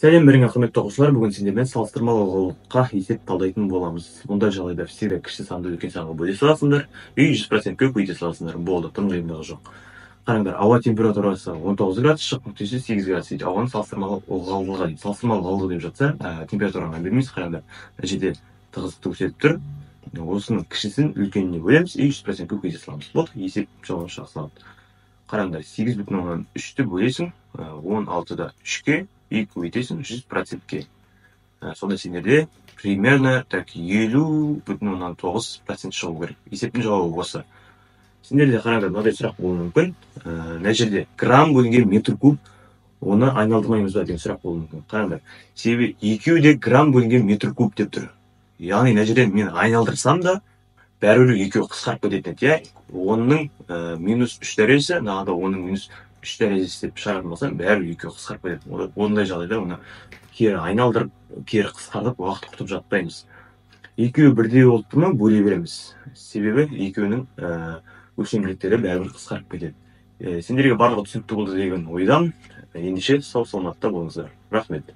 Сәлем беріңе құрметті оқушылар, бүгін сендермен салыстырмалы ұлылыққа есеп талдайтын боламыз. Мұндай жағдайда всегда кіші санды үлкен санға бөле саласыңдар, үй 100% көп өйте саласыңдар. Болды, тым қиындығы жоқ. Қараңдар, ауа температурасы 19 градус, шық нүктесі 8 градус дейді. Ауаның салыстырмалы ылғалдылығы дейді. Салыстырмалы ылғалдылығы деп жатса, температураға бермейміз. Қараңдар, мына жерде тығыздықты көрсетіп тұр. Осының кішісін үлкеніне бөлеміз, үй 100% көп өйте саламыз. Болды, есеп жолын жасалады. Қараңдар, 8,3-ті бөлесің, 16-да 3-ке, үй көбейтесің 100%-ке. Сонда сендерде примерно 50,9% шығу керек. Есептің жауабы осы. Сендерде қараңдар, мынадай сұрақ болуы мүмкін. Мына жерде грамм бөлінген метр куб, оны айналдырмаймыз ба деген сұрақ болуы мүмкін. Қараңдар, себебі екеуі де грамм бөлінген метр куб деп тұр. Яғни мына жерде мен айналдырсам да бәрібір екеуі қысқарып кететін еді. Оның минус 3 дәрежесі, нағада оның минус 3 дәрежесі деп шығаратын болсам, бәрібір екеуі қысқарып кетеді. Ондай жағдайда оны кері айналдырып, кері қысқартып, уақыт құртып жатпаймыз. Екеуі бірдей болып тұр ма, бөле береміз. Себебі екеуінің өлшемділіктері бәрібір қысқарып кетеді. Сендерге барлығы түсінікті болды деген ойдам. Ендеше сау саламатта болыңыздар. Рахмет.